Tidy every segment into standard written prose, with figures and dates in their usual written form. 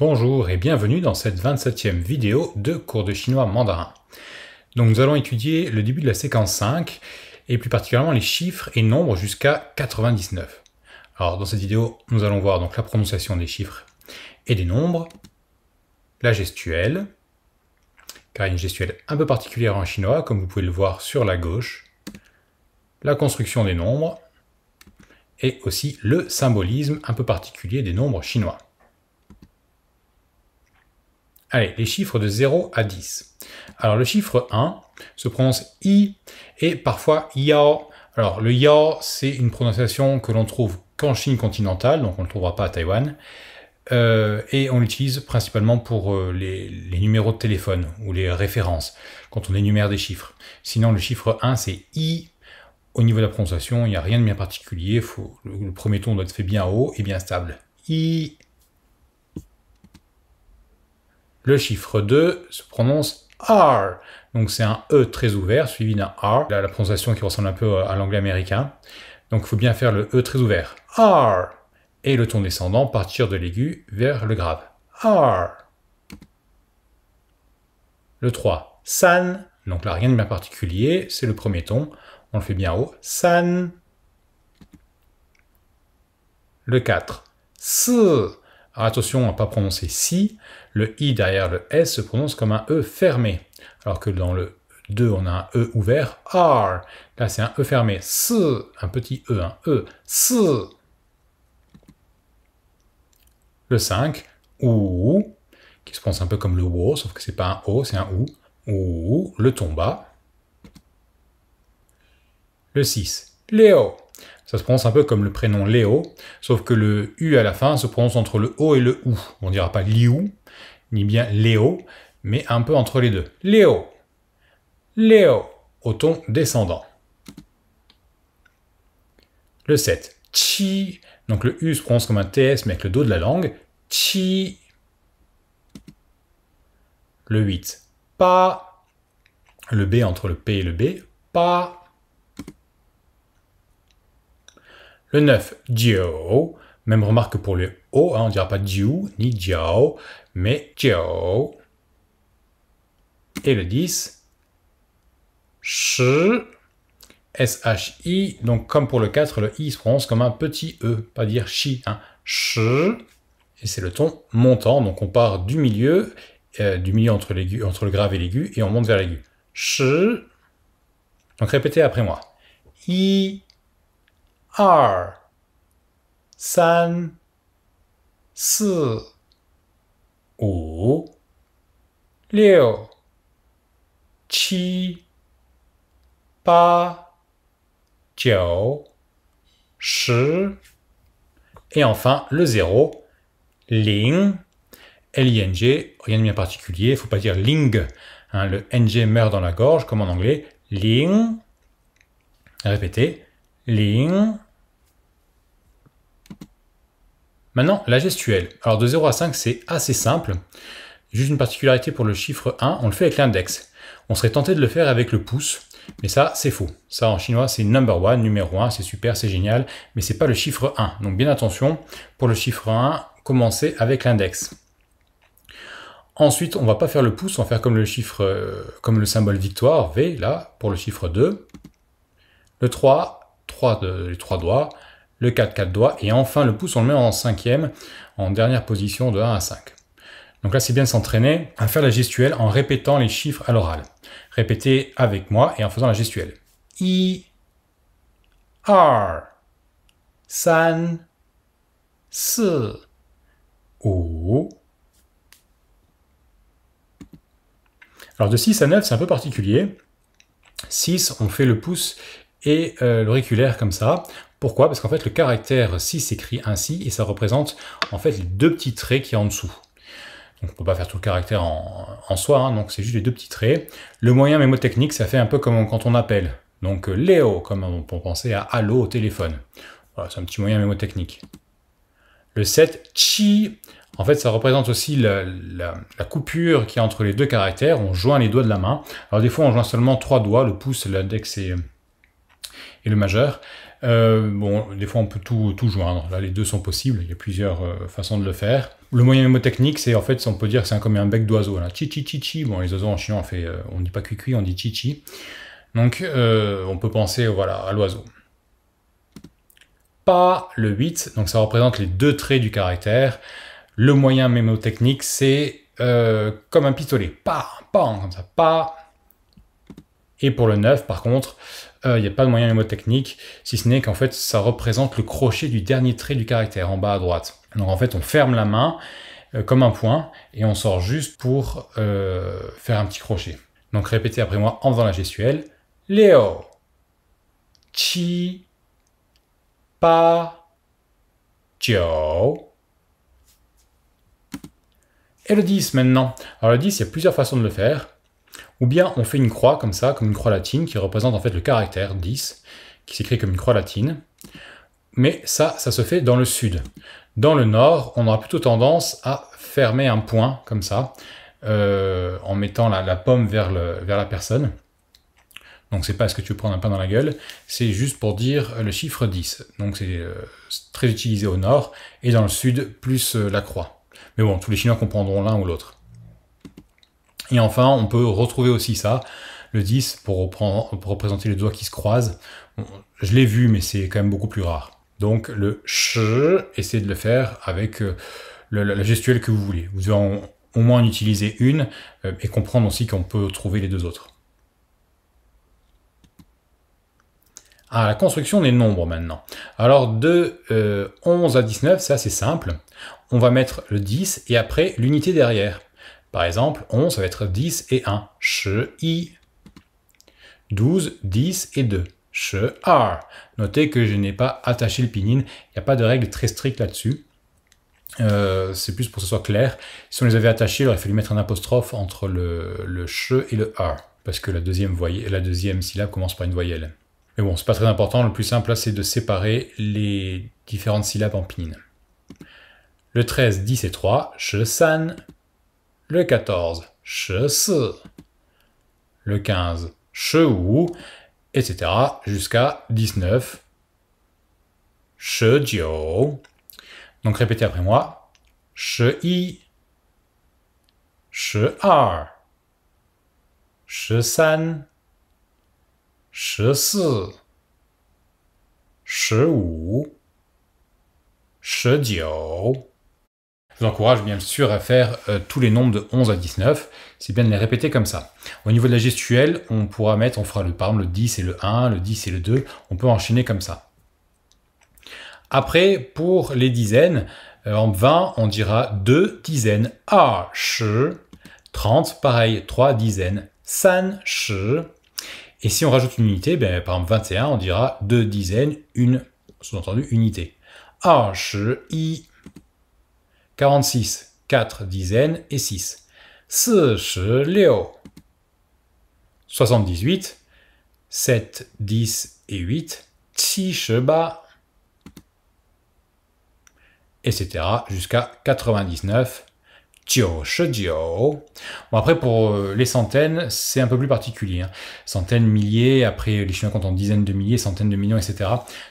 Bonjour et bienvenue dans cette 27e vidéo de cours de chinois mandarin. Donc nous allons étudier le début de la séquence 5 et plus particulièrement les chiffres et nombres jusqu'à 99. Alors dans cette vidéo, nous allons voir donc la prononciation des chiffres et des nombres, la gestuelle, car il y a une gestuelle un peu particulière en chinois, comme vous pouvez le voir sur la gauche, la construction des nombres et aussi le symbolisme un peu particulier des nombres chinois. Allez, les chiffres de 0 à 10. Alors le chiffre 1 se prononce I et parfois Yao. Alors le Yao, c'est une prononciation que l'on trouve qu'en Chine continentale, donc on ne le trouvera pas à Taïwan. Et on l'utilise principalement pour les numéros de téléphone ou les références, quand on énumère des chiffres. Sinon le chiffre 1 c'est I. Au niveau de la prononciation, il n'y a rien de bien particulier. Le premier ton doit être fait bien haut et bien stable. I. Le chiffre 2 se prononce R. Donc c'est un E très ouvert suivi d'un R. La prononciation qui ressemble un peu à l'anglais américain. Donc il faut bien faire le E très ouvert. R. Et le ton descendant, partir de l'aigu vers le grave. R. Le 3. San. Donc là rien de bien particulier. C'est le premier ton. On le fait bien haut. San. Le 4. S. Alors attention à ne pas prononcer si, le i derrière le s se prononce comme un e fermé, alors que dans le 2 on a un e ouvert, r, là c'est un e fermé, s, un petit e, un e, s. Le 5, ou, qui se prononce un peu comme le wo, sauf que c'est pas un o, c'est un ou, le ton bas. Le 6, Léo. Ça se prononce un peu comme le prénom Léo, sauf que le U à la fin se prononce entre le O et le OU. On ne dira pas Liu, ni bien Léo, mais un peu entre les deux. Léo. Léo, au ton descendant. Le 7, Chi. Donc le U se prononce comme un TS, mais avec le dos de la langue. Chi. Le 8, Pa. Le B entre le P et le B. Pa. Le 9, Jiao. Même remarque pour le O, on ne dira pas Jiu ni Jiao, mais Jiao. Et le 10, Shi. S-H-I. Donc comme pour le 4, le I se prononce comme un petit E, pas dire Shi. Hein. Shi. Et c'est le ton montant, donc on part du milieu entre le grave et l'aigu, et on monte vers l'aigu. Shi. Donc répétez après moi. I. R. 3 4 5 6 7 8 9 10. Et enfin le 0, Ling, L-I-N-G, rien de bien particulier, il ne faut pas dire ling, hein, le NG meurt dans la gorge, comme en anglais, Ling. Répétez, Ling. Maintenant, la gestuelle. Alors de 0 à 5, c'est assez simple. Juste une particularité pour le chiffre 1, on le fait avec l'index. On serait tenté de le faire avec le pouce, mais ça, c'est faux. Ça, en chinois, c'est number 1, numéro 1, c'est super, c'est génial, mais c'est pas le chiffre 1. Donc bien attention, pour le chiffre 1, commencez avec l'index. Ensuite, on va pas faire le pouce, on va faire comme le chiffre, comme le symbole victoire, V, là, pour le chiffre 2. Le 3, les 3 doigts. Le 4, 4 doigts, et enfin le pouce on le met en 5e, en dernière position de 1 à 5. Donc là c'est bien de s'entraîner à faire la gestuelle en répétant les chiffres à l'oral. Répétez avec moi et en faisant la gestuelle. I, R, 3, 4, 5. Alors de 6 à 9 c'est un peu particulier. 6 on fait le pouce et l'auriculaire comme ça. Pourquoi? Parce qu'en fait, le caractère 6 s'écrit ainsi et ça représente en fait les deux petits traits qui y a en dessous. Donc on ne peut pas faire tout le caractère en soi, hein, donc c'est juste les deux petits traits. Le moyen mémotechnique, ça fait un peu comme quand on appelle. Donc Léo, comme pour penser à allô au téléphone. Voilà, c'est un petit moyen mémotechnique. Le 7, Chi, en fait ça représente aussi la coupure qui est entre les deux caractères. On joint les doigts de la main. Alors des fois on joint seulement 3 doigts, le pouce, l'index et le majeur. Bon, des fois on peut tout joindre. Là, les deux sont possibles. Il y a plusieurs façons de le faire. Le moyen mnémotechnique, c'est en fait, on peut dire que c'est comme un bec d'oiseau. Chi chi chi chi. Bon, les oiseaux en chinois, on dit pas cuicui, on dit chi chi. Donc, on peut penser, voilà, à l'oiseau. Pas le 8, donc ça représente les deux traits du caractère. Le moyen mnémotechnique, c'est comme un pistolet. Pas, comme ça, pas. Et pour le 9, par contre, il n'y a pas de moyen mnémotechnique, si ce n'est qu'en fait, ça représente le crochet du dernier trait du caractère, en bas à droite. Donc en fait, on ferme la main comme un point, et on sort juste pour faire un petit crochet. Donc répétez après moi en faisant la gestuelle. Léo, Chi, Pa, Jiu. Et le 10 maintenant. Alors le 10, il y a plusieurs façons de le faire. Ou bien on fait une croix comme ça, comme une croix latine, qui représente en fait le caractère 10, qui s'écrit comme une croix latine. Mais ça se fait dans le sud. Dans le nord, on aura plutôt tendance à fermer un point, comme ça, en mettant la paume vers la personne. Donc c'est pas est-ce que tu veux prendre un pain dans la gueule, c'est juste pour dire le chiffre 10. Donc c'est très utilisé au nord, et dans le sud, plus la croix. Mais bon, tous les Chinois comprendront l'un ou l'autre. Et enfin, on peut retrouver aussi ça, le 10, pour représenter les doigts qui se croisent. Bon, je l'ai vu, mais c'est quand même beaucoup plus rare. Donc le ch, essayez de le faire avec la gestuelle que vous voulez. Vous devez au moins en utiliser une, et comprendre aussi qu'on peut trouver les deux autres. Ah, la construction des nombres maintenant. Alors de 11 à 19, c'est assez simple. On va mettre le 10 et après l'unité derrière. Par exemple, 11, ça va être 10 et 1. Ch, I. 12, 10 et 2. Ch, R. Notez que je n'ai pas attaché le pinyin. Il n'y a pas de règle très stricte là-dessus. C'est plus pour que ce soit clair. Si on les avait attachés, il aurait fallu mettre un apostrophe entre le ch et le R. Parce que la deuxième syllabe commence par une voyelle. Mais bon, c'est pas très important. Le plus simple là, c'est de séparer les différentes syllabes en pinyin. Le 13, 10 et 3. Ch, san. Le 14, ch, si. Le 15, ch, wu, etc. jusqu'à 19, ch, jiu. Donc répétez après moi. Ch, i. Ch, r. Ch, san. Ch, si. Ch, wu. Ch, jiu. Je vous encourage bien sûr à faire tous les nombres de 11 à 19, c'est bien de les répéter comme ça. Au niveau de la gestuelle, on fera par exemple le 10 et le 1, le 10 et le 2, on peut enchaîner comme ça. Après, pour les dizaines, en 20, on dira 2 dizaines, A, ch, 30, pareil, 3 dizaines, san, ch, et si on rajoute une unité, par exemple 21, on dira 2 dizaines, une, sous-entendu, unité. A, ch, i, 46, 4 dizaines et 6. 46, 78, 7, 10 et 8. 6, etc. jusqu'à 99. Bon, après, pour les centaines, c'est un peu plus particulier. Centaines, milliers, après les Chinois comptent en dizaines de milliers, centaines de millions, etc.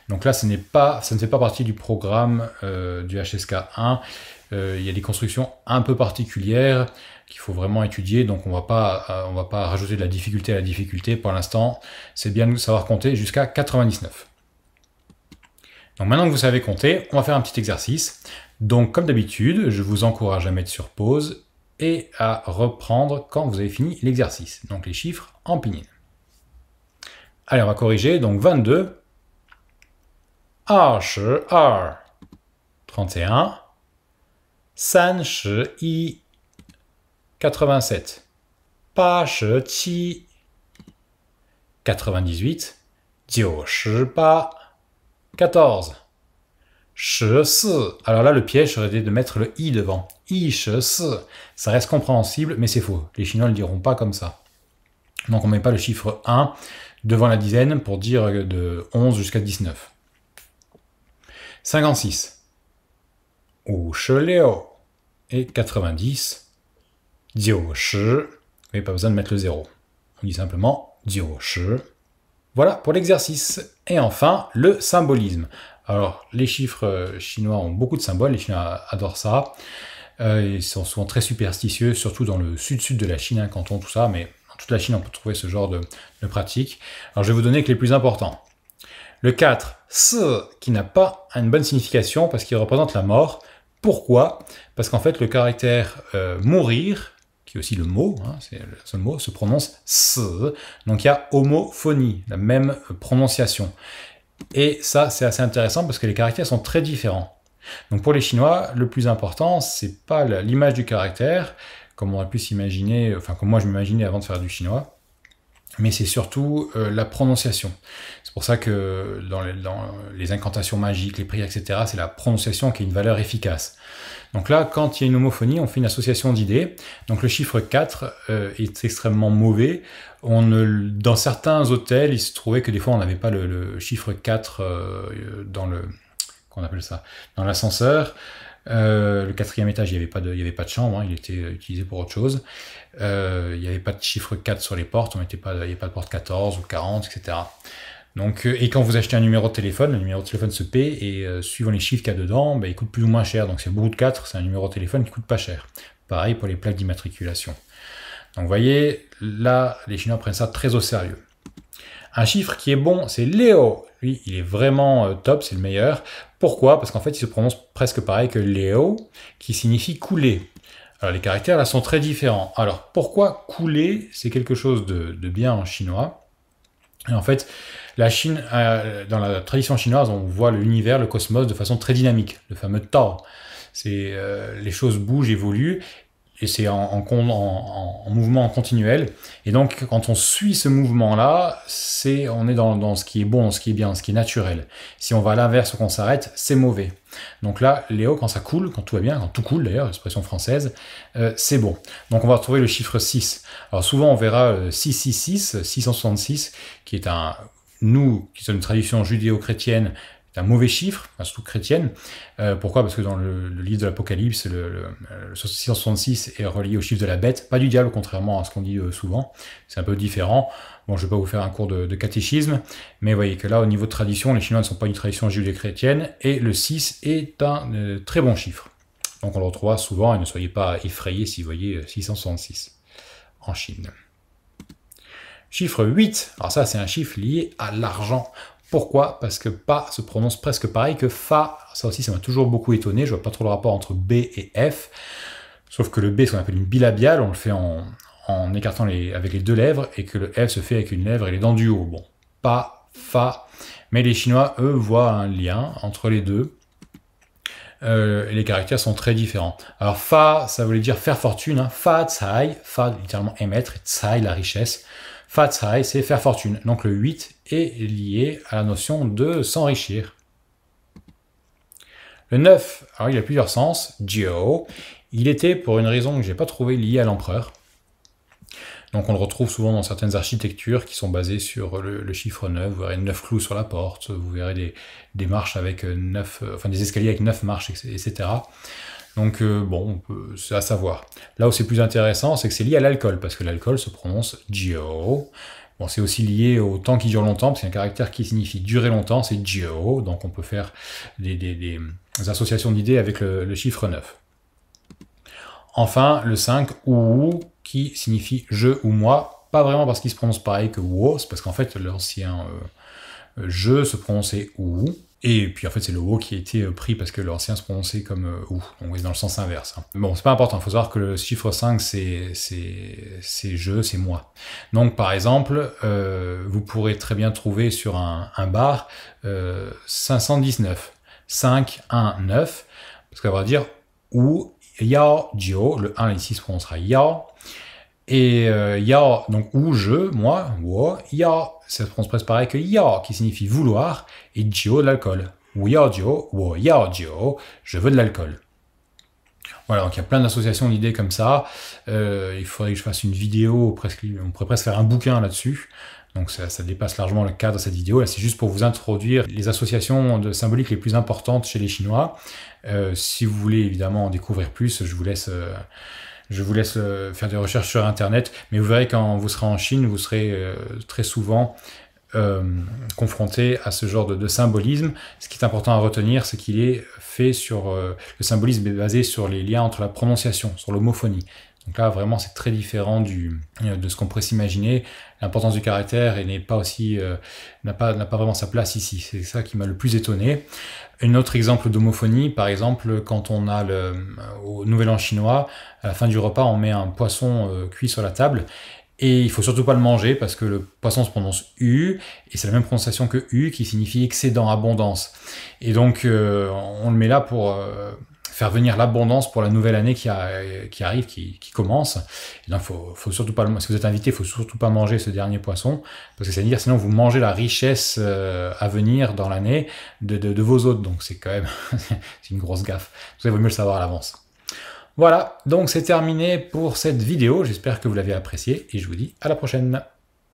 Donc là, ça ne fait pas partie du programme du HSK 1. Il y a des constructions un peu particulières qu'il faut vraiment étudier, donc on va pas rajouter de la difficulté à la difficulté. Pour l'instant, c'est bien de savoir compter jusqu'à 99. Donc maintenant que vous savez compter, on va faire un petit exercice. Donc comme d'habitude, je vous encourage à mettre sur pause et à reprendre quand vous avez fini l'exercice. Donc les chiffres en pinyin. Allez, on va corriger. Donc 22. R, R. 31. San, I. 87. Pa, Qi. 98. Jiu, Pa. 14. Sh, si. Alors là, le piège serait de mettre le i devant. I, sh, si. Ça reste compréhensible, mais c'est faux. Les Chinois ne le diront pas comme ça. Donc on ne met pas le chiffre 1 devant la dizaine pour dire de 11 jusqu'à 19. 56. Wu, shi, liu. Et 90. Jiu, shi. Vous n'avez pas besoin de mettre le 0. On dit simplement Jiu, shi. Voilà pour l'exercice. Et enfin, le symbolisme. Alors, les chiffres chinois ont beaucoup de symboles, les Chinois adorent ça. Ils sont souvent très superstitieux, surtout dans le sud-sud de la Chine, hein, Canton, tout ça, mais dans toute la Chine, on peut trouver ce genre de pratique. Alors, je vais vous donner que les plus importants. Le 4, ce, qui n'a pas une bonne signification parce qu'il représente la mort. Pourquoi? Parce qu'en fait, le caractère mourir, qui est aussi le mot, hein, c'est le seul mot, se prononce ce. Donc il y a homophonie, la même prononciation. Et ça, c'est assez intéressant parce que les caractères sont très différents. Donc pour les Chinois, le plus important, c'est pas l'image du caractère, comme on aurait pu s'imaginer, enfin comme moi je m'imaginais avant de faire du chinois, mais c'est surtout la prononciation. C'est pour ça que dans les incantations magiques, les prières, etc., c'est la prononciation qui a une valeur efficace. Donc là, quand il y a une homophonie, on fait une association d'idées. Donc le chiffre 4 est extrêmement mauvais. Dans certains hôtels, il se trouvait que des fois, on n'avait pas le chiffre 4 dans qu'on appelle ça, dans l'ascenseur. Le 4e étage, il n'y avait pas de chambre, hein, il était utilisé pour autre chose. Il n'y avait pas de chiffre 4 sur les portes, il n'y avait pas de porte 14 ou 40, etc. Donc, et quand vous achetez un numéro de téléphone, le numéro de téléphone se paie et suivant les chiffres qu'il y a dedans, il coûte plus ou moins cher. Donc c'est beaucoup de 4, c'est un numéro de téléphone qui coûte pas cher. Pareil pour les plaques d'immatriculation. Donc vous voyez, là, les Chinois prennent ça très au sérieux. Un chiffre qui est bon, c'est Léo. Lui, il est vraiment top, c'est le meilleur. Pourquoi? Parce qu'en fait, il se prononce presque pareil que Léo, qui signifie couler. Alors les caractères là sont très différents. Alors pourquoi couler, c'est quelque chose de bien en chinois? Et en fait, la Chine, dans la tradition chinoise, on voit l'univers, le cosmos de façon très dynamique, le fameux Tao. Les choses bougent, évoluent, et c'est en mouvement continuel. Et donc, quand on suit ce mouvement-là, on est dans ce qui est bon, ce qui est bien, ce qui est naturel. Si on va à l'inverse ou qu'on s'arrête, c'est mauvais. Donc là, Léo, quand ça coule, quand tout va bien, quand tout coule d'ailleurs, expression française, c'est bon. Donc on va retrouver le chiffre 6. Alors souvent, on verra 666, 666, qui est nous, qui sommes une tradition judéo-chrétienne, un mauvais chiffre, surtout chrétienne. Pourquoi? Parce que dans le livre de l'Apocalypse, le 666 est relié au chiffre de la bête, pas du diable, contrairement à ce qu'on dit souvent. C'est un peu différent. Bon, je ne vais pas vous faire un cours de catéchisme, mais vous voyez que là, au niveau de tradition, les Chinois ne sont pas une tradition judéo-chrétienne, et le 6 est un très bon chiffre. Donc on le retrouvera souvent, et ne soyez pas effrayés si vous voyez 666 en Chine. Chiffre 8, alors ça c'est un chiffre lié à l'argent. Pourquoi? Parce que pas se prononce presque pareil que fa. Ça aussi, ça m'a toujours beaucoup étonné. Je vois pas trop le rapport entre B et F. Sauf que le B, ce qu'on appelle une bilabiale, on le fait en écartant avec les deux lèvres, et que le F se fait avec une lèvre et les dents du haut. Bon, pas, fa. Mais les Chinois, eux, voient un lien entre les deux. Et les caractères sont très différents. Alors fa, ça voulait dire faire fortune. Hein. Fa tsai, fa littéralement émettre, et tsai la richesse. Fa tsai, c'est faire fortune. Donc le 8 est lié à la notion de s'enrichir. Le 9, alors il a plusieurs sens. Jiao, il était, pour une raison que je n'ai pas trouvée, lié à l'empereur. Donc on le retrouve souvent dans certaines architectures qui sont basées sur le chiffre 9. Vous verrez 9 clous sur la porte, vous verrez des marches avec 9, enfin des escaliers avec 9 marches, etc. Donc bon, c'est à savoir. Là où c'est plus intéressant, c'est que c'est lié à l'alcool, parce que l'alcool se prononce Jiao. Bon, c'est aussi lié au temps qui dure longtemps, parce qu'il y a un caractère qui signifie durer longtemps, c'est Jiao. Donc on peut faire des associations d'idées avec le chiffre 9. Enfin, le 5, ou, qui signifie je ou moi, pas vraiment parce qu'il se prononce pareil que wo, c'est parce qu'en fait l'ancien je se prononçait ou, et puis en fait c'est le wo qui a été pris parce que l'ancien se prononçait comme ou, donc c'est dans le sens inverse. Hein. Bon, c'est pas important, il faut savoir que le chiffre 5 c'est je, c'est moi. Donc par exemple, vous pourrez très bien trouver sur un bar 519, 5, 1, 9, parce qu'on va dire ou, Yao, Jiao, le 1 ici se prononcera Yao, et Yao, donc ou je, moi, wo, Yao, ça se prononce presque pareil que Yao, qui signifie vouloir, et Jiao, de l'alcool. Wu Yao Jiao, wo Yao Jiao, je veux de l'alcool. Voilà, donc il y a plein d'associations d'idées comme ça. Il faudrait que je fasse une vidéo, on pourrait presque faire un bouquin là-dessus. Donc ça dépasse largement le cadre de cette vidéo. Là, c'est juste pour vous introduire les associations de symboliques les plus importantes chez les Chinois. Si vous voulez évidemment en découvrir plus, je vous laisse faire des recherches sur Internet. Mais vous verrez quand vous serez en Chine, vous serez très souvent confronté à ce genre de symbolisme. Ce qui est important à retenir, c'est qu'il est fait sur... le symbolisme est basé sur les liens entre la prononciation, sur l'homophonie. Donc là, vraiment, c'est très différent de ce qu'on pourrait s'imaginer. L'importance du caractère n'est pas aussi, n'a pas vraiment sa place ici. C'est ça qui m'a le plus étonné. Un autre exemple d'homophonie, par exemple, quand on a au Nouvel An chinois, à la fin du repas, on met un poisson cuit sur la table. Et il faut surtout pas le manger parce que le poisson se prononce U, et c'est la même prononciation que U qui signifie excédent, abondance. Et donc on le met là pour faire venir l'abondance pour la nouvelle année qui arrive, qui commence. Et donc faut surtout pas, si vous êtes invité, il faut surtout pas manger ce dernier poisson, parce que c'est à dire sinon vous mangez la richesse à venir dans l'année de vos hôtes. Donc c'est quand même c'est une grosse gaffe. Vous vaut mieux le savoir à l'avance. Voilà, donc c'est terminé pour cette vidéo, j'espère que vous l'avez appréciée et je vous dis à la prochaine.